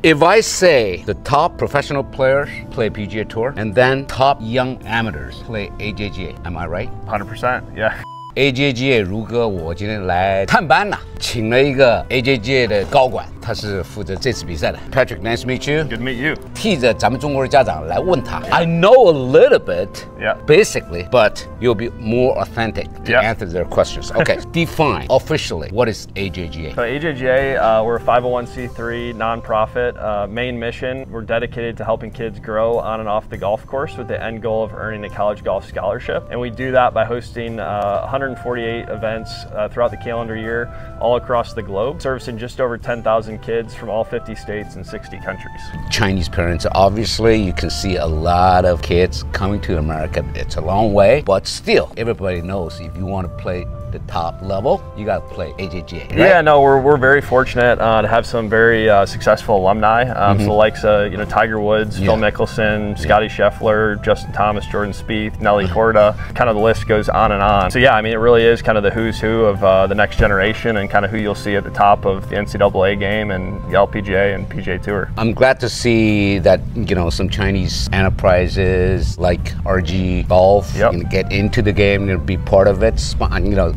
If I say the top professional players play PGA Tour and then top young amateurs play AJGA, am I right? 100%, yeah. AJGA 如哥，我今天来探班呐，请了一个 AJGA 的高管，他是负责这次比赛的。Patrick, nice to meet you. Good to meet you. 替着咱们中国的家长来问他 I know a little bit, yeah, basically, but you'll be more authentic to yeah. answer their questions. Okay, define officially what is AJGA. So AJGA, we're a 501c3 nonprofit. Main mission, we're dedicated to helping kids grow on and off the golf course with the end goal of earning a college golf scholarship. And we do that by hosting 148 events throughout the calendar year all across the globe, servicing just over 10,000 kids from all 50 states and 60 countries. Chinese parents, obviously, you can see a lot of kids coming to America. It's a long way, but still, everybody knows if you want to play the top level, you got to play AJGA, right? Yeah, no, we're very fortunate to have some very successful alumni. So the likes of Tiger Woods, Phil Mickelson, Scotty Scheffler, Justin Thomas, Jordan Spieth, Nelly Korda. Kind of the list goes on and on. So yeah, I mean, it really is kind of the who's who of the next generation and kind of who you'll see at the top of the NCAA game and the LPGA and PGA Tour. I'm glad to see that some Chinese enterprises like RG Golf get into the game and be part of it.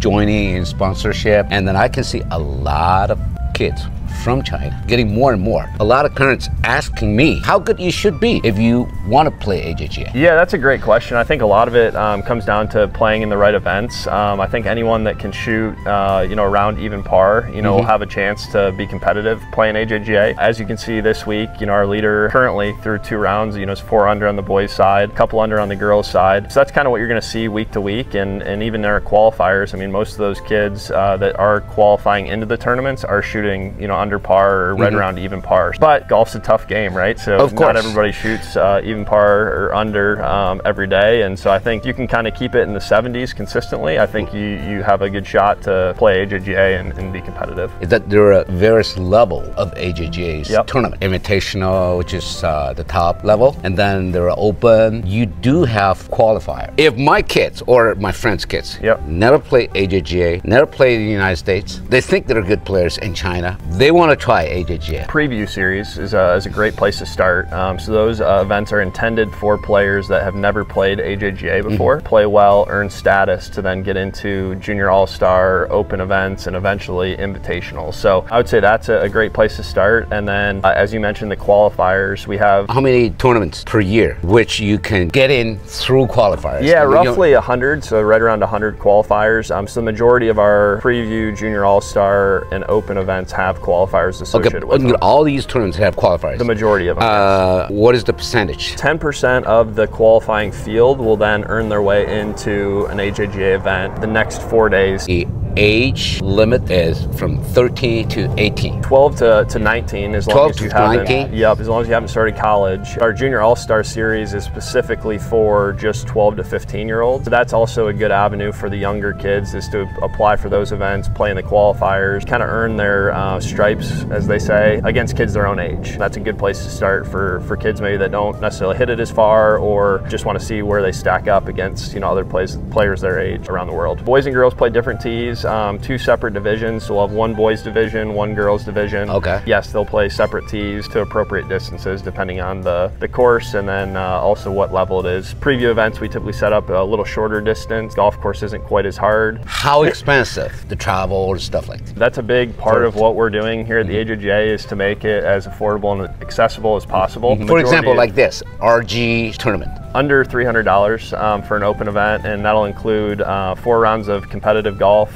Joining in sponsorship, and then I can see a lot of kids from China getting more and more. A lot of parents asking me how good you should be if you want to play AJGA. Yeah, that's a great question. I think a lot of it comes down to playing in the right events. I think anyone that can shoot around even par will have a chance to be competitive playing AJGA. As you can see this week, our leader currently through 2 rounds is 4 under on the boys side, a couple under on the girls side. So that's kind of what you're going to see week to week, and even their qualifiers. I mean, most of those kids that are qualifying into the tournaments are shooting under par or right around even par. But golf's a tough game, right? So not everybody shoots even par or under every day, and so I think you can kind of keep it in the 70s consistently. I think you have a good shot to play AJGA and be competitive. Is that there are various levels of AJGA's tournament. Invitational, which is the top level, and then there are open. You do have qualifier. If my kids or my friends' kids never play AJGA, never play in the United States, they think they're good players in China, they want to try AJGA. Preview series is a great place to start. So those events are intended for players that have never played AJGA before, play well, earn status to then get into junior all-star, open events, and eventually invitational. So I would say that's a great place to start. And then as you mentioned, the qualifiers, we have... How many tournaments per year which you can get in through qualifiers? Yeah, roughly 100, so right around 100 qualifiers. So the majority of our preview, junior all-star, and open events have qualifiers associated with them. All these tournaments have qualifiers? The majority of them. What is the percentage? 10% of the qualifying field will then earn their way into an AJGA event the next 4 days. The age limit is from 13 to 18. 12 to 19, as long as you haven't. 19? Yep, as long as you haven't started college. Our Junior All-Star Series is specifically for just 12 to 15-year-olds. So that's also a good avenue for the younger kids, is to apply for those events, play in the qualifiers, kind of earn their stripes, as they say, against kids their own age. That's a good place to start for kids maybe that don't necessarily hit it as far, or just want to see where they stack up against other players their age around the world. Boys and girls play different tees. 2 separate divisions, so we'll have 1 boys division, 1 girls division. Okay. Yes, they'll play separate tees to appropriate distances depending on the course, and then also what level it is. Preview events, we typically set up a little shorter distance. Golf course isn't quite as hard. How expensive the travel or stuff like that? That's a big part of what we're doing here at the AJGA, is to make it as affordable and accessible as possible. For example, like this, RG tournament. Under $300 for an open event, and that'll include 4 rounds of competitive golf,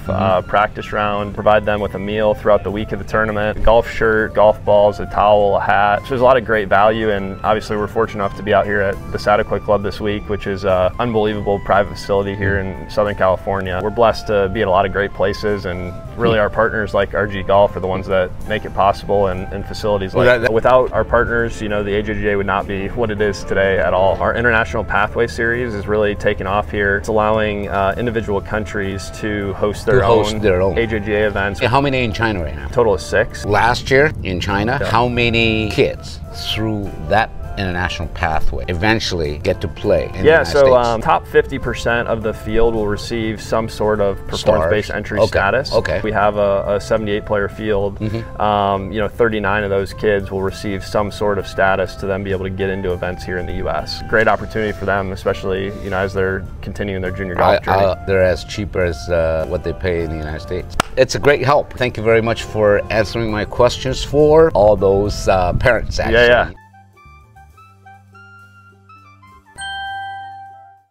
practice round, provide them with a meal throughout the week of the tournament, a golf shirt, golf balls, a towel, a hat. So there's a lot of great value, and obviously we're fortunate enough to be out here at the Sadaquah Club this week, which is an unbelievable private facility here in Southern California. We're blessed to be at a lot of great places, and really our partners like RG Golf are the ones that make it possible, and facilities like that. Without our partners, the AJGA would not be what it is today at all. Our International Pathway Series is really taking off here. It's allowing individual countries to host their own AJGA events. How many in China right now? Total of 6. Last year in China, how many kids through that international pathway eventually get to play in the Yeah, United so States? top 50% of the field will receive some sort of performance-based entry status. Okay. We have a 78-player field. You know, 39 of those kids will receive some sort of status to then be able to get into events here in the U.S. Great opportunity for them, especially, you know, as they're continuing their junior golf journey. They're as cheap as what they pay in the United States. It's a great help. Thank you very much for answering my questions for all those parents, actually. Yeah.